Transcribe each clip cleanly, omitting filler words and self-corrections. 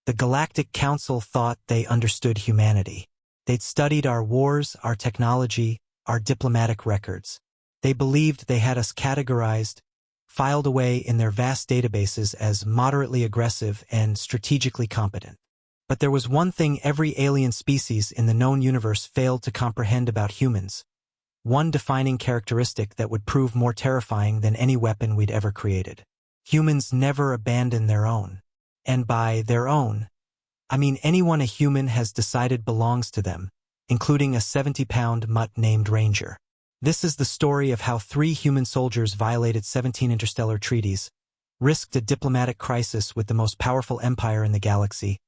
The Galactic Council thought they understood humanity. They'd studied our wars, our technology, our diplomatic records. They believed they had us categorized, filed away in their vast databases as moderately aggressive and strategically competent. But there was one thing every alien species in the known universe failed to comprehend about humans. One defining characteristic that would prove more terrifying than any weapon we'd ever created. Humans never abandon their own. And by their own, I mean anyone a human has decided belongs to them, including a 70-pound mutt named Ranger. This is the story of how 3 human soldiers violated 17 interstellar treaties, risked a diplomatic crisis with the most powerful empire in the galaxy,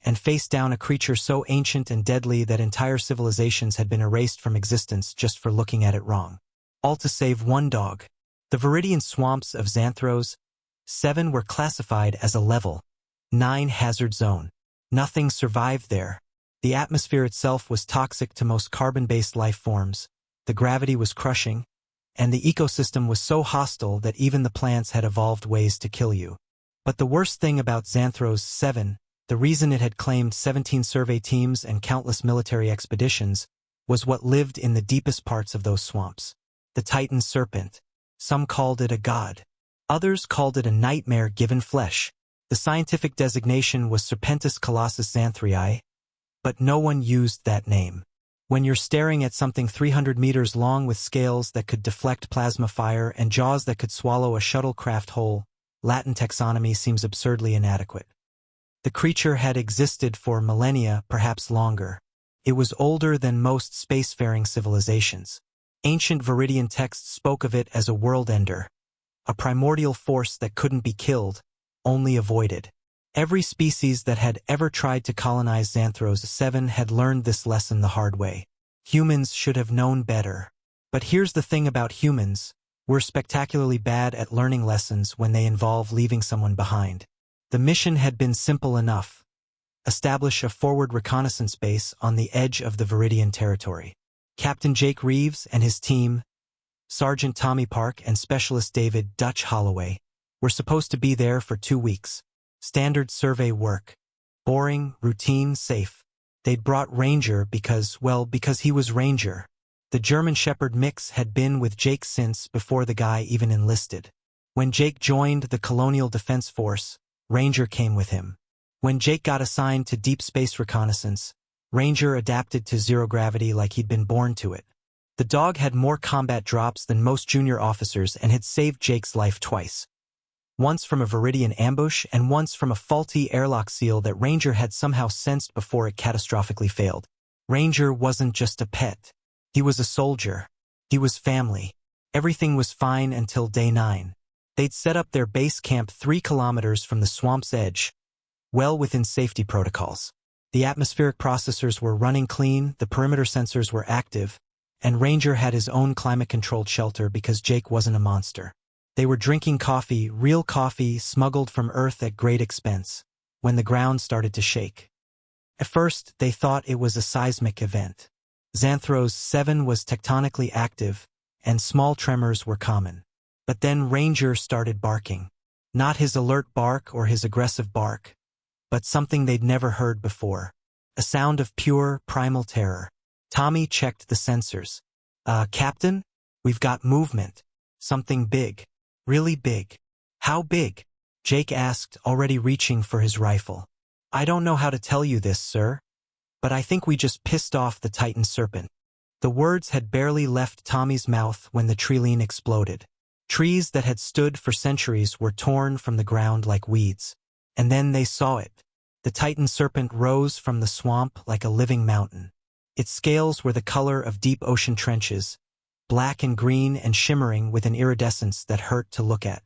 and faced down a creature so ancient and deadly that entire civilizations had been erased from existence just for looking at it wrong. All to save one dog. The Viridian swamps of Xanthros 7 were classified as a level 9 hazard zone. Nothing survived there. The atmosphere itself was toxic to most carbon-based life forms. The gravity was crushing, and the ecosystem was so hostile that even the plants had evolved ways to kill you. But the worst thing about Xanthros 7, the reason it had claimed 17 survey teams and countless military expeditions, was what lived in the deepest parts of those swamps. The Titan Serpent. Some called it a god. Others called it a nightmare given flesh. The scientific designation was Serpentis colossus xanthrii, but no one used that name. When you're staring at something 300 meters long with scales that could deflect plasma fire and jaws that could swallow a shuttlecraft whole, Latin taxonomy seems absurdly inadequate. The creature had existed for millennia, perhaps longer. It was older than most spacefaring civilizations. Ancient Viridian texts spoke of it as a world-ender, a primordial force that couldn't be killed, only avoided. Every species that had ever tried to colonize Xanthros 7 had learned this lesson the hard way. Humans should have known better. But here's the thing about humans, we're spectacularly bad at learning lessons when they involve leaving someone behind. The mission had been simple enough. Establish a forward reconnaissance base on the edge of the Viridian territory. Captain Jake Reeves and his team, Sergeant Tommy Park and Specialist David Dutch Holloway, were supposed to be there for 2 weeks. Standard survey work. Boring, routine, safe. They'd brought Ranger because he was Ranger. The German Shepherd mix had been with Jake since before the guy even enlisted. When Jake joined the Colonial Defense Force, Ranger came with him. When Jake got assigned to deep space reconnaissance, Ranger adapted to zero gravity like he'd been born to it. The dog had more combat drops than most junior officers and had saved Jake's life twice. Once from a Viridian ambush and once from a faulty airlock seal that Ranger had somehow sensed before it catastrophically failed. Ranger wasn't just a pet. He was a soldier. He was family. Everything was fine until day 9. They'd set up their base camp 3 kilometers from the swamp's edge, well within safety protocols. The atmospheric processors were running clean, the perimeter sensors were active, and Ranger had his own climate-controlled shelter because Jake wasn't a monster. They were drinking coffee, real coffee, smuggled from Earth at great expense, when the ground started to shake. At first, they thought it was a seismic event. Xanthros 7 was tectonically active, and small tremors were common. But then Ranger started barking. Not his alert bark or his aggressive bark, but something they'd never heard before. A sound of pure, primal terror. Tommy checked the sensors. Captain? We've got movement. Something big. Really big. How big? Jake asked, already reaching for his rifle. I don't know how to tell you this, sir, but I think we just pissed off the Titan Serpent. The words had barely left Tommy's mouth when the treeline exploded. Trees that had stood for centuries were torn from the ground like weeds. And then they saw it. The Titan Serpent rose from the swamp like a living mountain. Its scales were the color of deep ocean trenches, black and green and shimmering with an iridescence that hurt to look at.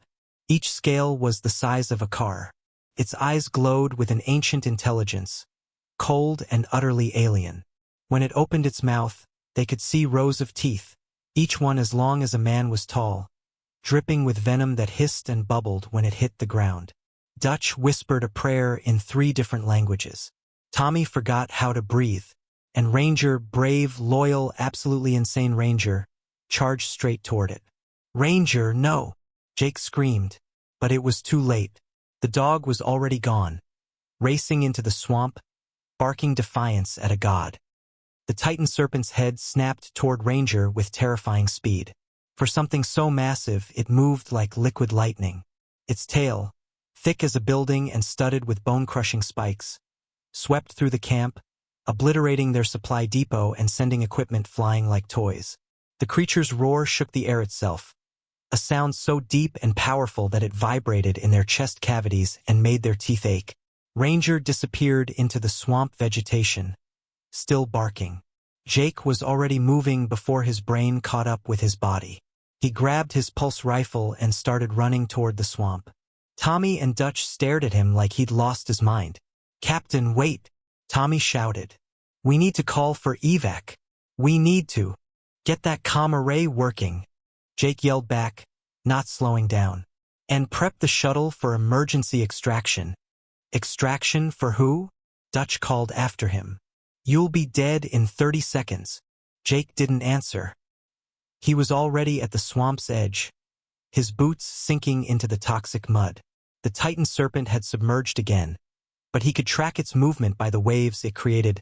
Each scale was the size of a car. Its eyes glowed with an ancient intelligence, cold and utterly alien. When it opened its mouth, they could see rows of teeth, each one as long as a man was tall, dripping with venom that hissed and bubbled when it hit the ground. Dutch whispered a prayer in 3 different languages. Tommy forgot how to breathe, and Ranger, brave, loyal, absolutely insane Ranger, charged straight toward it. Ranger, no! Jake screamed, but it was too late. The dog was already gone. racing into the swamp, barking defiance at a god. The Titan Serpent's head snapped toward Ranger with terrifying speed. For something so massive, it moved like liquid lightning. Its tail, thick as a building and studded with bone-crushing spikes, swept through the camp, obliterating their supply depot and sending equipment flying like toys. The creature's roar shook the air itself, a sound so deep and powerful that it vibrated in their chest cavities and made their teeth ache. Ranger disappeared into the swamp vegetation, still barking. Jake was already moving before his brain caught up with his body. He grabbed his pulse rifle and started running toward the swamp. Tommy and Dutch stared at him like he'd lost his mind. "Captain, wait!" Tommy shouted. "We need to call for evac. We need to get that comm array working." Jake yelled back, not slowing down. "And prep the shuttle for emergency extraction." "Extraction for who?" Dutch called after him. "You'll be dead in 30 seconds. Jake didn't answer. He was already at the swamp's edge, his boots sinking into the toxic mud. The Titan Serpent had submerged again, but he could track its movement by the waves it created,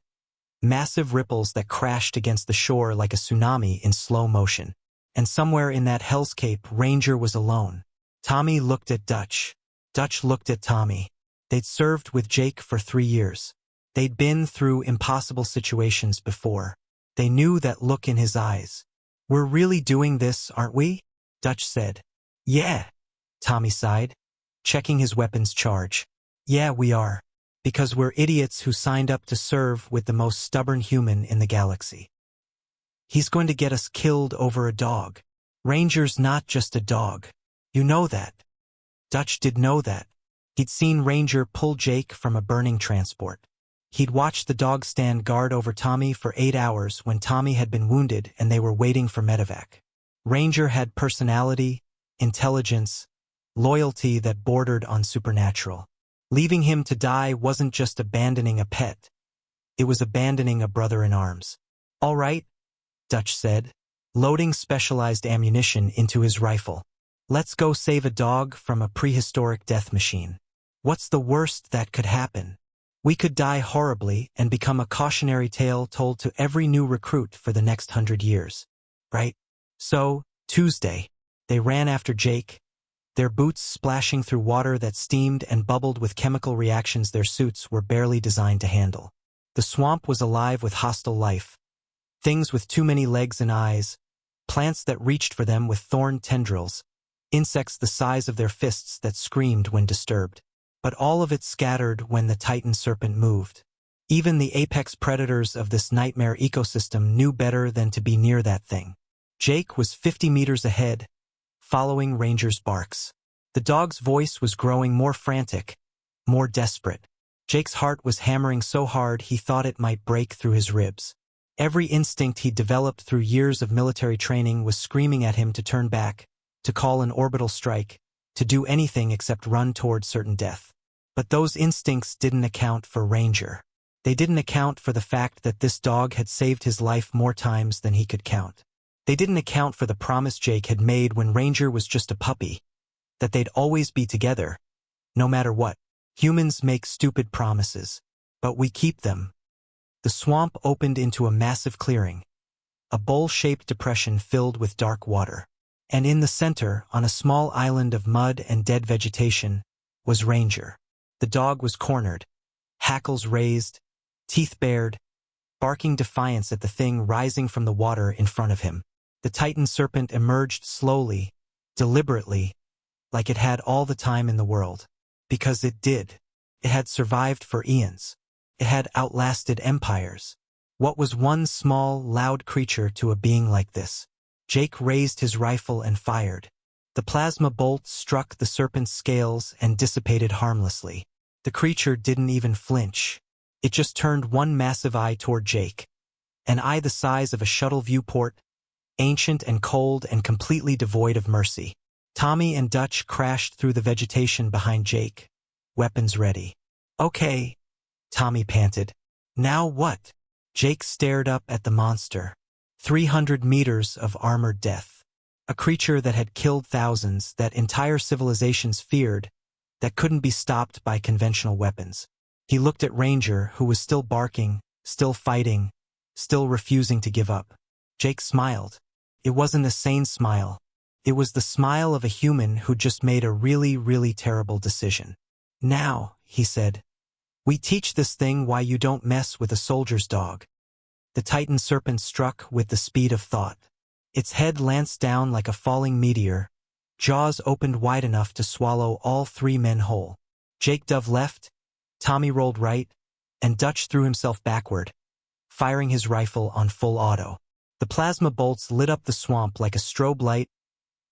massive ripples that crashed against the shore like a tsunami in slow motion. And somewhere in that hellscape, Ranger was alone. Tommy looked at Dutch. Dutch looked at Tommy. They'd served with Jake for 3 years. They'd been through impossible situations before. They knew that look in his eyes. "We're really doing this, aren't we?" Dutch said. "Yeah," Tommy sighed, checking his weapons charge. "Yeah, we are. Because we're idiots who signed up to serve with the most stubborn human in the galaxy. He's going to get us killed over a dog. Ranger's not just a dog. You know that." Dutch did know that. He'd seen Ranger pull Jake from a burning transport. He'd watched the dog stand guard over Tommy for 8 hours when Tommy had been wounded and they were waiting for medevac. Ranger had personality, intelligence, loyalty that bordered on supernatural. Leaving him to die wasn't just abandoning a pet. It was abandoning a brother in arms. "All right," Dutch said, loading specialized ammunition into his rifle. "Let's go save a dog from a prehistoric death machine. What's the worst that could happen? We could die horribly and become a cautionary tale told to every new recruit for the next 100 years. Right?" So, Tuesday, they ran after Jake, their boots splashing through water that steamed and bubbled with chemical reactions their suits were barely designed to handle. The swamp was alive with hostile life. Things with too many legs and eyes, plants that reached for them with thorned tendrils, insects the size of their fists that screamed when disturbed. But all of it scattered when the Titan Serpent moved. Even the apex predators of this nightmare ecosystem knew better than to be near that thing. Jake was 50 meters ahead, following Ranger's barks. The dog's voice was growing more frantic, more desperate. Jake's heart was hammering so hard he thought it might break through his ribs. Every instinct he'd developed through years of military training was screaming at him to turn back, to call an orbital strike, to do anything except run toward certain death. But those instincts didn't account for Ranger. They didn't account for the fact that this dog had saved his life more times than he could count. They didn't account for the promise Jake had made when Ranger was just a puppy, that they'd always be together, no matter what. Humans make stupid promises, but we keep them. The swamp opened into a massive clearing, a bowl-shaped depression filled with dark water. And in the center, on a small island of mud and dead vegetation, was Ranger. The dog was cornered, hackles raised, teeth bared, barking defiance at the thing rising from the water in front of him. The Titan Serpent emerged slowly, deliberately, like it had all the time in the world. Because it did. It had survived for eons. It had outlasted empires. What was one small, loud creature to a being like this? Jake raised his rifle and fired. The plasma bolt struck the serpent's scales and dissipated harmlessly. The creature didn't even flinch. It just turned one massive eye toward Jake. An eye the size of a shuttle viewport, ancient and cold and completely devoid of mercy. Tommy and Dutch crashed through the vegetation behind Jake, weapons ready. "Okay," Tommy panted. "Now what?" Jake stared up at the monster. 300 meters of armored death. A creature that had killed thousands, that entire civilizations feared, that couldn't be stopped by conventional weapons. He looked at Ranger, who was still barking, still fighting, still refusing to give up. Jake smiled. It wasn't a sane smile. It was the smile of a human who just made a really, really terrible decision. Now, he said, we teach this thing why you don't mess with a soldier's dog. The Titan Serpent struck with the speed of thought. Its head lanced down like a falling meteor, jaws opened wide enough to swallow all three men whole. Jake dove left, Tommy rolled right, and Dutch threw himself backward, firing his rifle on full auto. The plasma bolts lit up the swamp like a strobe light,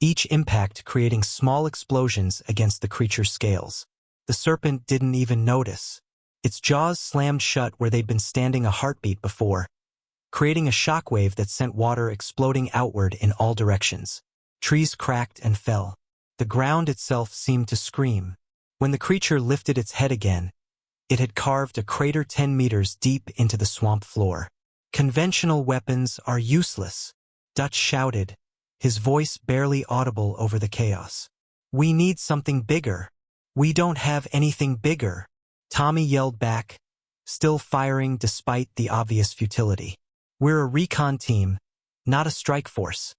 each impact creating small explosions against the creature's scales. The serpent didn't even notice. Its jaws slammed shut where they'd been standing a heartbeat before, creating a shockwave that sent water exploding outward in all directions. Trees cracked and fell. The ground itself seemed to scream. When the creature lifted its head again, it had carved a crater 10 meters deep into the swamp floor. Conventional weapons are useless, Dutch shouted, his voice barely audible over the chaos. We need something bigger. We don't have anything bigger, Tommy yelled back, still firing despite the obvious futility. We're a recon team, not a strike force.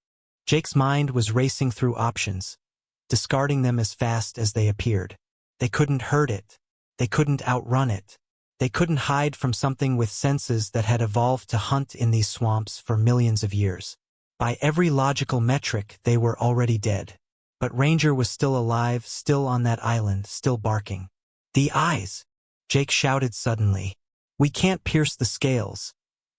Jake's mind was racing through options, discarding them as fast as they appeared. They couldn't hurt it. They couldn't outrun it. They couldn't hide from something with senses that had evolved to hunt in these swamps for millions of years. By every logical metric, they were already dead. But Ranger was still alive, still on that island, still barking. The eyes! Jake shouted suddenly. We can't pierce the scales,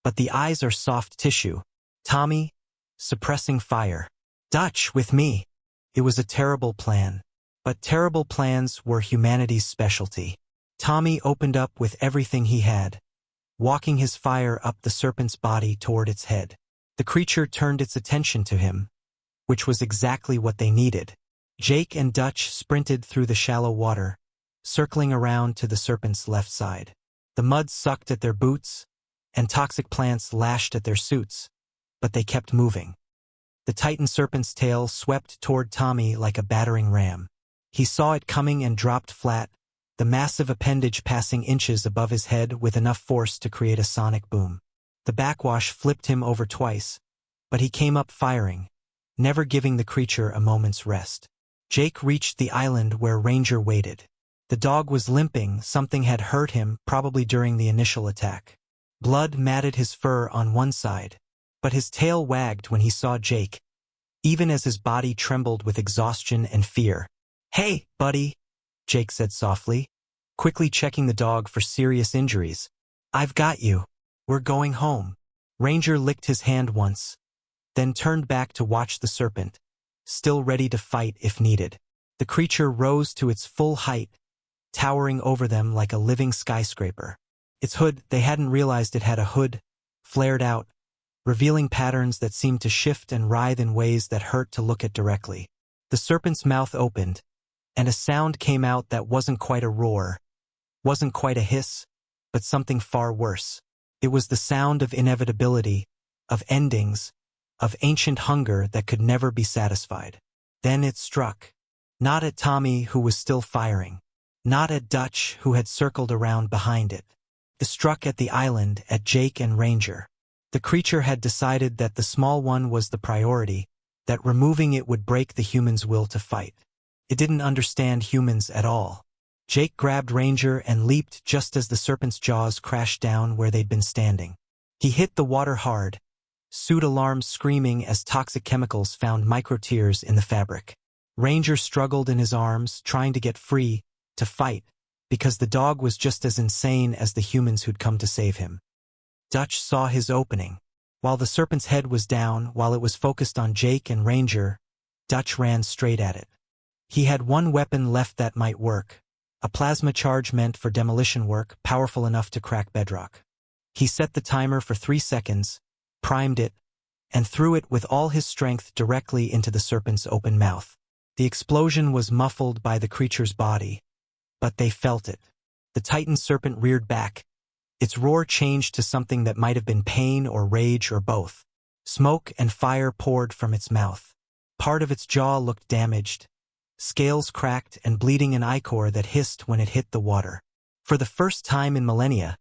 but the eyes are soft tissue. Tommy, suppressing fire. Dutch, with me. It was a terrible plan. But terrible plans were humanity's specialty. Tommy opened up with everything he had, walking his fire up the serpent's body toward its head. The creature turned its attention to him, which was exactly what they needed. Jake and Dutch sprinted through the shallow water, circling around to the serpent's left side. The mud sucked at their boots, and toxic plants lashed at their suits, but they kept moving. The Titan Serpent's tail swept toward Tommy like a battering ram. He saw it coming and dropped flat, the massive appendage passing inches above his head with enough force to create a sonic boom. The backwash flipped him over twice, but he came up firing, never giving the creature a moment's rest. Jake reached the island where Ranger waited. The dog was limping, something had hurt him, probably during the initial attack. Blood matted his fur on one side, but his tail wagged when he saw Jake, even as his body trembled with exhaustion and fear. Hey, buddy, Jake said softly, quickly checking the dog for serious injuries. I've got you. We're going home. Ranger licked his hand once, then turned back to watch the serpent, still ready to fight if needed. The creature rose to its full height, towering over them like a living skyscraper. Its hood, they hadn't realized it had a hood, flared out, revealing patterns that seemed to shift and writhe in ways that hurt to look at directly. The serpent's mouth opened, and a sound came out that wasn't quite a roar, wasn't quite a hiss, but something far worse. It was the sound of inevitability, of endings, of ancient hunger that could never be satisfied. Then it struck. Not at Tommy, who was still firing. Not at Dutch, who had circled around behind it. It struck at the island, at Jake and Ranger. The creature had decided that the small one was the priority, that removing it would break the human's will to fight. It didn't understand humans at all. Jake grabbed Ranger and leaped just as the serpent's jaws crashed down where they'd been standing. He hit the water hard, suit alarms screaming as toxic chemicals found micro-tears in the fabric. Ranger struggled in his arms, trying to get free, to fight, because the dog was just as insane as the humans who'd come to save him. Dutch saw his opening. While the serpent's head was down, while it was focused on Jake and Ranger, Dutch ran straight at it. He had one weapon left that might work, a plasma charge meant for demolition work, powerful enough to crack bedrock. He set the timer for 3 seconds, primed it, and threw it with all his strength directly into the serpent's open mouth. The explosion was muffled by the creature's body, but they felt it. The Titan Serpent reared back. Its roar changed to something that might have been pain or rage or both. Smoke and fire poured from its mouth. Part of its jaw looked damaged, scales cracked and bleeding an ichor that hissed when it hit the water. For the first time in millennia,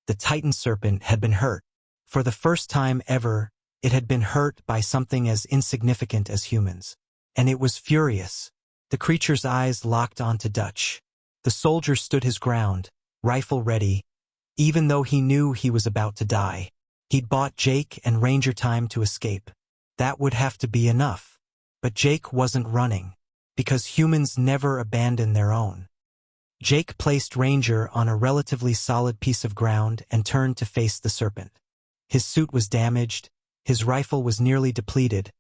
the Titan Serpent had been hurt. For the first time ever, it had been hurt by something as insignificant as humans. And it was furious. The creature's eyes locked onto Dutch. The soldier stood his ground, rifle ready, even though he knew he was about to die. He'd bought Jake and Ranger time to escape. That would have to be enough. But Jake wasn't running, because humans never abandon their own. Jake placed Ranger on a relatively solid piece of ground and turned to face the serpent. His suit was damaged, his rifle was nearly depleted,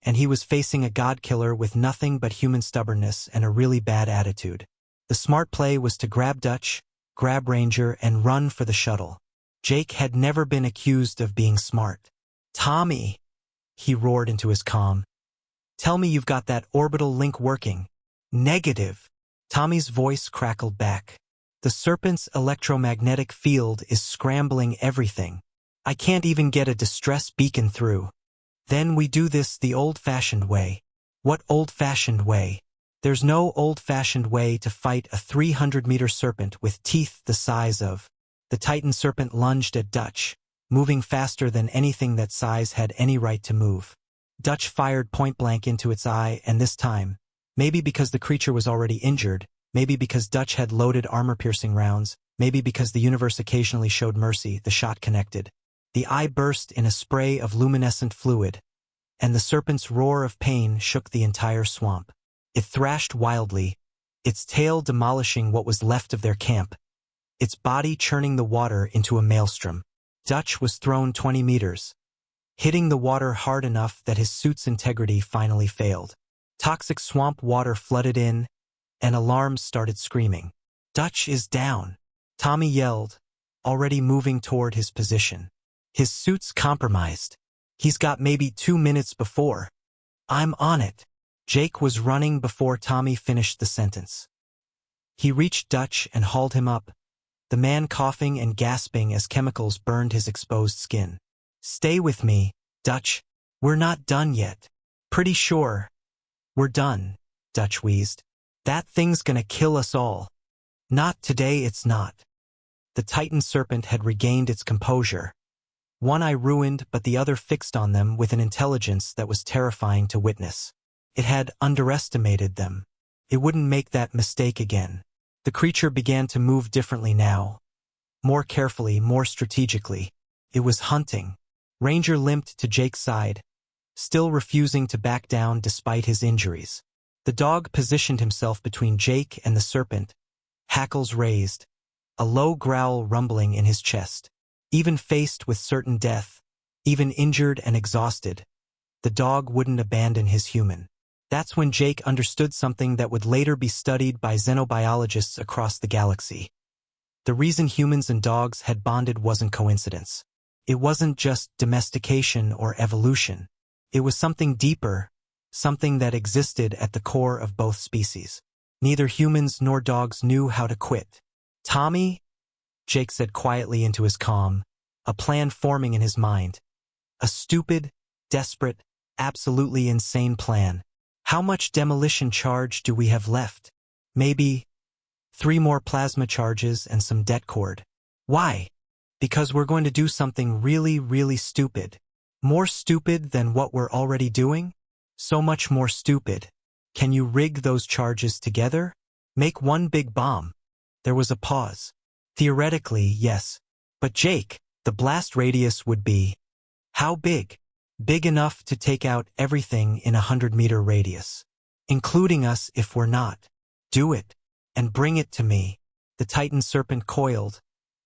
and he was facing a god-killer with nothing but human stubbornness and a really bad attitude. The smart play was to grab Dutch, grab Ranger, and run for the shuttle. Jake had never been accused of being smart. "Tommy," he roared into his comm. "Tell me you've got that orbital link working." "Negative." Tommy's voice crackled back. "The serpent's electromagnetic field is scrambling everything. I can't even get a distress beacon through." "Then we do this the old-fashioned way." "What old-fashioned way?" "There's no old-fashioned way to fight a 300-meter serpent with teeth the size of—" The Titan Serpent lunged at Dutch, moving faster than anything that size had any right to move. Dutch fired point-blank into its eye, and this time, maybe because the creature was already injured, maybe because Dutch had loaded armor-piercing rounds, maybe because the universe occasionally showed mercy, the shot connected. The eye burst in a spray of luminescent fluid, and the serpent's roar of pain shook the entire swamp. It thrashed wildly, its tail demolishing what was left of their camp, its body churning the water into a maelstrom. Dutch was thrown 20 meters, hitting the water hard enough that his suit's integrity finally failed. Toxic swamp water flooded in, and alarms started screaming. "Dutch is down," Tommy yelled, already moving toward his position. "His suit's compromised. He's got maybe 2 minutes before." "I'm on it." Jake was running before Tommy finished the sentence. He reached Dutch and hauled him up, the man coughing and gasping as chemicals burned his exposed skin. "Stay with me, Dutch. We're not done yet." "Pretty sure we're done," Dutch wheezed. "That thing's gonna kill us all." "Not today, it's not." The Titan Serpent had regained its composure. One eye ruined, but the other fixed on them with an intelligence that was terrifying to witness. It had underestimated them. It wouldn't make that mistake again. The creature began to move differently now. More carefully, more strategically. It was hunting. Ranger limped to Jake's side, still refusing to back down despite his injuries. The dog positioned himself between Jake and the serpent, hackles raised, a low growl rumbling in his chest. Even faced with certain death, even injured and exhausted, the dog wouldn't abandon his human. That's when Jake understood something that would later be studied by xenobiologists across the galaxy. The reason humans and dogs had bonded wasn't coincidence. It wasn't just domestication or evolution. It was something deeper, something that existed at the core of both species. Neither humans nor dogs knew how to quit. "Tommy," Jake said quietly into his comm, a plan forming in his mind. A stupid, desperate, absolutely insane plan. "How much demolition charge do we have left?" "Maybe 3 more plasma charges and some det cord." "Why?" "Because we're going to do something really, really stupid." "More stupid than what we're already doing?" "So much more stupid." "Can you rig those charges together? Make one big bomb?" There was a pause. "Theoretically, yes. But Jake, the blast radius would be..." "How big?" "Big enough to take out everything in a 100-meter radius. Including us if we're not." "Do it. And bring it to me." The Titan Serpent coiled,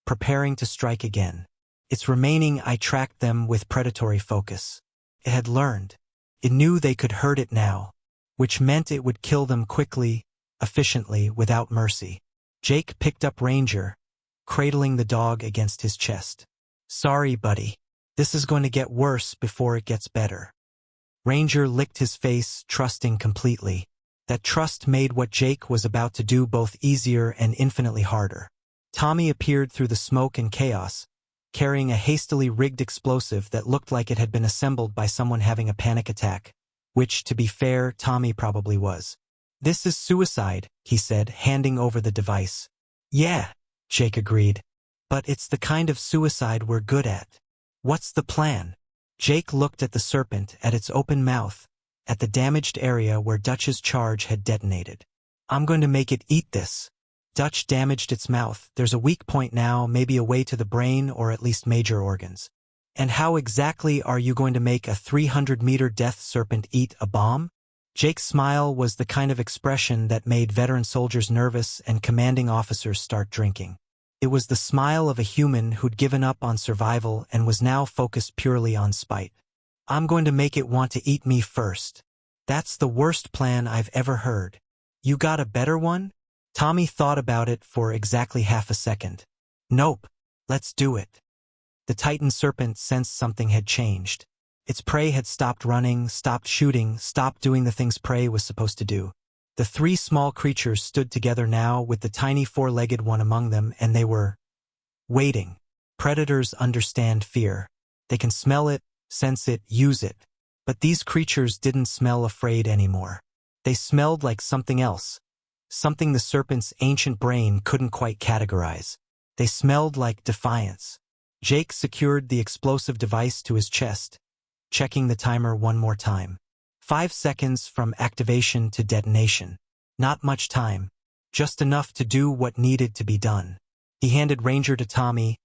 preparing to strike again. Its remaining eye tracked them with predatory focus. It had learned. It knew they could hurt it now, which meant it would kill them quickly, efficiently, without mercy. Jake picked up Ranger, cradling the dog against his chest. "Sorry, buddy. This is going to get worse before it gets better." Ranger licked his face, trusting completely. That trust made what Jake was about to do both easier and infinitely harder. Tommy appeared through the smoke and chaos, carrying a hastily rigged explosive that looked like it had been assembled by someone having a panic attack, which, to be fair, Tommy probably was. "This is suicide," he said, handing over the device. "Yeah, Jake agreed. But it's the kind of suicide we're good at. What's the plan? Jake looked at the serpent, at its open mouth, at the damaged area where Dutch's charge had detonated. I'm going to make it eat this. Dutch damaged its mouth. There's a weak point now, maybe a way to the brain or at least major organs. And how exactly are you going to make a 300-meter death serpent eat a bomb? Jake's smile was the kind of expression that made veteran soldiers nervous and commanding officers start drinking. It was the smile of a human who'd given up on survival and was now focused purely on spite. I'm going to make it want to eat me first. That's the worst plan I've ever heard. You got a better one? Tommy thought about it for exactly half a second. Nope. Let's do it. The Titan Serpent sensed something had changed. Its prey had stopped running, stopped shooting, stopped doing the things prey was supposed to do. The three small creatures stood together now with the tiny four-legged one among them, and they were waiting. Predators understand fear. They can smell it, sense it, use it. But these creatures didn't smell afraid anymore. They smelled like something else. Something the serpent's ancient brain couldn't quite categorize. They smelled like defiance. Jake secured the explosive device to his chest, checking the timer one more time. 5 seconds from activation to detonation. Not much time. Just enough to do what needed to be done. He handed Ranger to Tommy,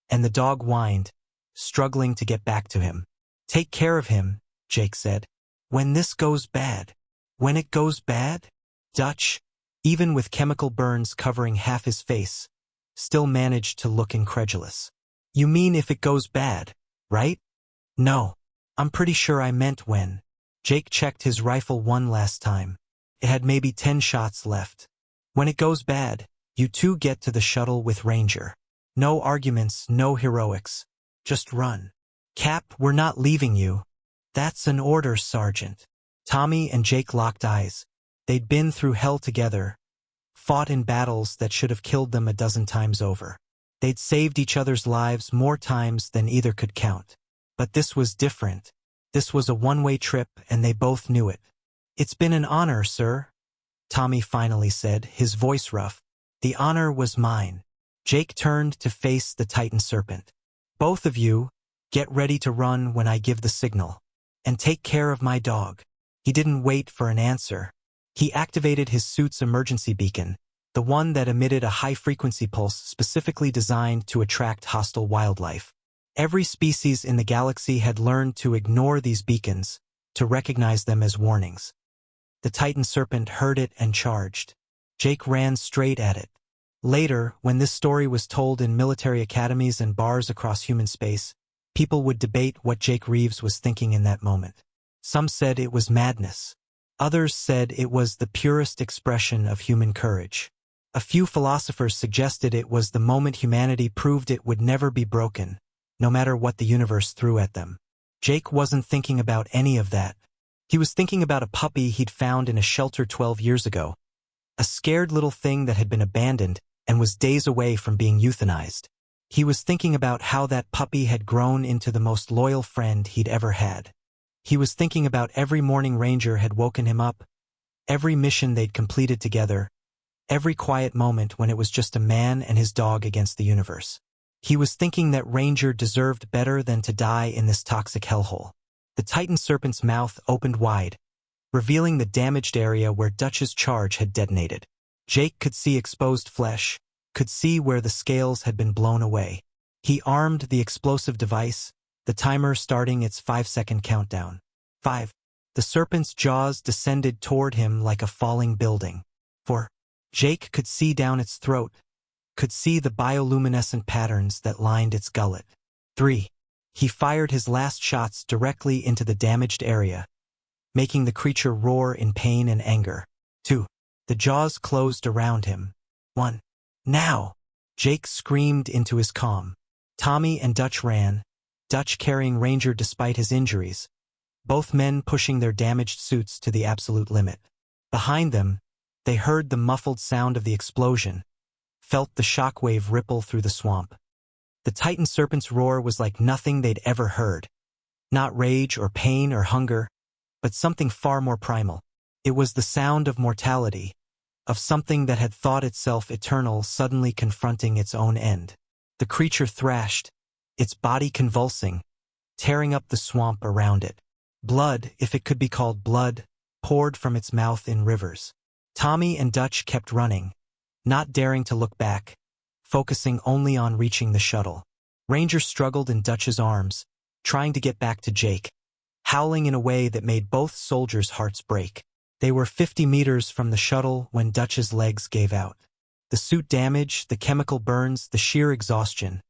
and the dog whined, struggling to get back to him. Take care of him, Jake said. When this goes bad. When it goes bad? Dutch, even with chemical burns covering half his face, still managed to look incredulous. You mean if it goes bad, right? No. I'm pretty sure I meant when. Jake checked his rifle one last time. It had maybe 10 shots left. When it goes bad, you two get to the shuttle with Ranger. No arguments, no heroics. Just run. Cap, we're not leaving you. That's an order, Sergeant. Tommy and Jake locked eyes. They'd been through hell together, fought in battles that should have killed them a dozen times over. They'd saved each other's lives more times than either could count. But this was different. This was a one-way trip, and they both knew it. It's been an honor, sir, Tommy finally said, his voice rough. The honor was mine. Jake turned to face the Titan Serpent. Both of you, get ready to run when I give the signal. And take care of my dog. He didn't wait for an answer. He activated his suit's emergency beacon, the one that emitted a high-frequency pulse specifically designed to attract hostile wildlife. Every species in the galaxy had learned to ignore these beacons, to recognize them as warnings. The Titan Serpent heard it and charged. Jake ran straight at it. Later, when this story was told in military academies and bars across human space, people would debate what Jake Reeves was thinking in that moment. Some said it was madness. Others said it was the purest expression of human courage. A few philosophers suggested it was the moment humanity proved it would never be broken, no matter what the universe threw at them. Jake wasn't thinking about any of that. He was thinking about a puppy he'd found in a shelter 12 years ago. A scared little thing that had been abandoned and was days away from being euthanized. He was thinking about how that puppy had grown into the most loyal friend he'd ever had. He was thinking about every morning Ranger had woken him up, every mission they'd completed together, every quiet moment when it was just a man and his dog against the universe. He was thinking that Ranger deserved better than to die in this toxic hellhole. The Titan Serpent's mouth opened wide, revealing the damaged area where Dutch's charge had detonated. Jake could see exposed flesh, could see where the scales had been blown away. He armed the explosive device, the timer starting its 5-second countdown. 5. The serpent's jaws descended toward him like a falling building. 4. Jake could see down its throat, could see the bioluminescent patterns that lined its gullet. 3. He fired his last shots directly into the damaged area, making the creature roar in pain and anger. 2. The jaws closed around him. 1. Now! Jake screamed into his calm. Tommy and Dutch ran, Dutch carrying Ranger despite his injuries, both men pushing their damaged suits to the absolute limit. Behind them, they heard the muffled sound of the explosion, felt the shockwave ripple through the swamp. The Titan Serpent's roar was like nothing they'd ever heard. Not rage or pain or hunger, but something far more primal. It was the sound of mortality, of something that had thought itself eternal suddenly confronting its own end. The creature thrashed, its body convulsing, tearing up the swamp around it. Blood, if it could be called blood, poured from its mouth in rivers. Tommy and Dutch kept running, not daring to look back, focusing only on reaching the shuttle. Ranger struggled in Dutch's arms, trying to get back to Jake, howling in a way that made both soldiers' hearts break. They were 50 meters from the shuttle when Dutch's legs gave out. The suit damage, the chemical burns, the sheer exhaustion.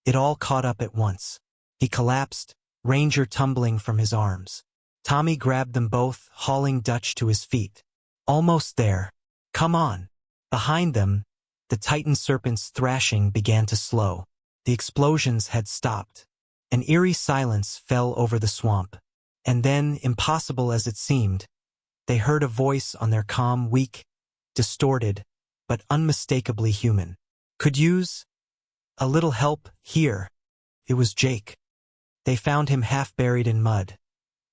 It all caught up at once. He collapsed, Ranger tumbling from his arms. Tommy grabbed them both, hauling Dutch to his feet. Almost there. Come on. Behind them, the Titan Serpent's thrashing began to slow. The explosions had stopped. An eerie silence fell over the swamp. And then, impossible as it seemed, they heard a voice on their comm, weak, distorted, but unmistakably human. Could use a little help here. It was Jake. They found him half buried in mud,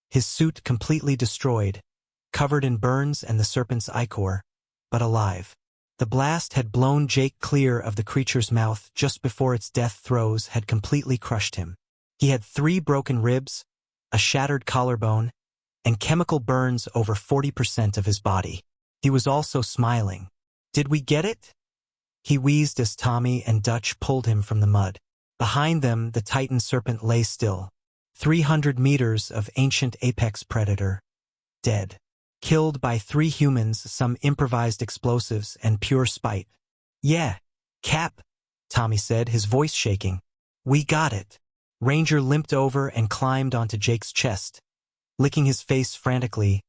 his suit completely destroyed, covered in burns and the serpent's ichor, but alive. The blast had blown Jake clear of the creature's mouth just before its death throes had completely crushed him. He had 3 broken ribs, a shattered collarbone, and chemical burns over 40% of his body. He was also smiling. Did we get it? He wheezed as Tommy and Dutch pulled him from the mud. Behind them, the Titan Serpent lay still. 300 meters of ancient apex predator. Dead. Killed by 3 humans, some improvised explosives, and pure spite. Yeah, Cap, Tommy said, his voice shaking. We got it. Ranger limped over and climbed onto Jake's chest, licking his face frantically,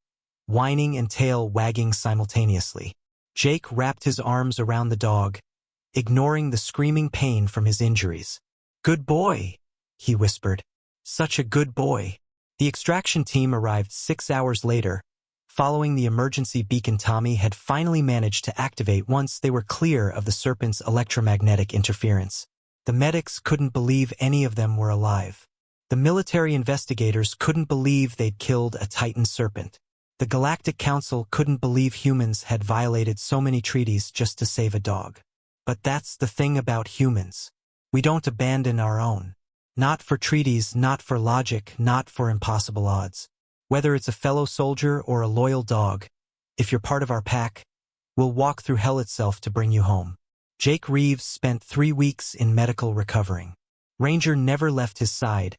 whining and tail wagging simultaneously. Jake wrapped his arms around the dog, ignoring the screaming pain from his injuries. Good boy, he whispered. Such a good boy. The extraction team arrived 6 hours later, following the emergency beacon Tommy had finally managed to activate once they were clear of the Serpent's electromagnetic interference. The medics couldn't believe any of them were alive. The military investigators couldn't believe they'd killed a Titan Serpent. The Galactic Council couldn't believe humans had violated so many treaties just to save a dog. But that's the thing about humans. We don't abandon our own. Not for treaties, not for logic, not for impossible odds. Whether it's a fellow soldier or a loyal dog, if you're part of our pack, we'll walk through hell itself to bring you home. Jake Reeves spent 3 weeks in medical recovering. Ranger never left his side,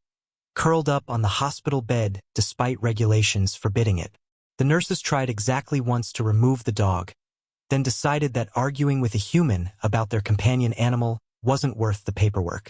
curled up on the hospital bed despite regulations forbidding it. The nurses tried exactly once to remove the dog, then decided that arguing with a human about their companion animal wasn't worth the paperwork.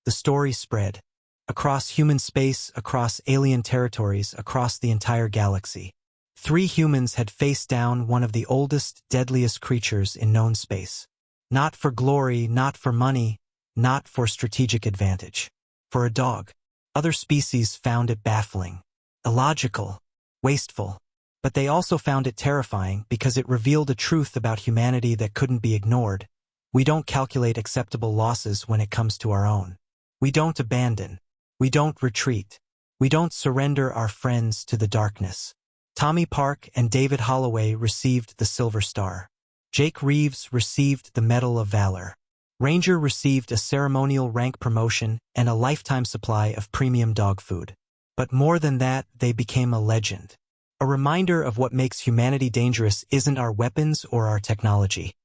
The story spread. Across human space, across alien territories, across the entire galaxy. 3 humans had faced down one of the oldest, deadliest creatures in known space. Not for glory, not for money, not for strategic advantage. For a dog. Other species found it baffling, illogical, wasteful. But they also found it terrifying because it revealed a truth about humanity that couldn't be ignored. We don't calculate acceptable losses when it comes to our own. We don't abandon. We don't retreat. We don't surrender our friends to the darkness. Tommy Park and David Holloway received the Silver Star. Jake Reeves received the Medal of Valor. Ranger received a ceremonial rank promotion and a lifetime supply of premium dog food. But more than that, they became a legend. A reminder of what makes humanity dangerous isn't our weapons or our technology.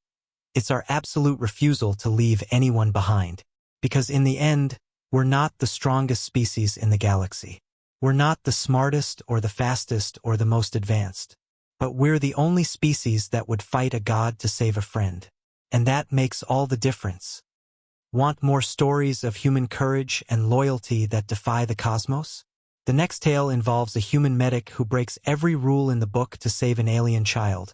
It's our absolute refusal to leave anyone behind. Because in the end, we're not the strongest species in the galaxy. We're not the smartest or the fastest or the most advanced. But we're the only species that would fight a god to save a friend. And that makes all the difference. Want more stories of human courage and loyalty that defy the cosmos? The next tale involves a human medic who breaks every rule in the book to save an alien child,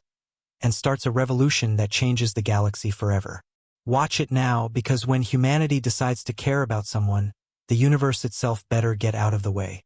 and starts a revolution that changes the galaxy forever. Watch it now, because when humanity decides to care about someone, the universe itself better get out of the way.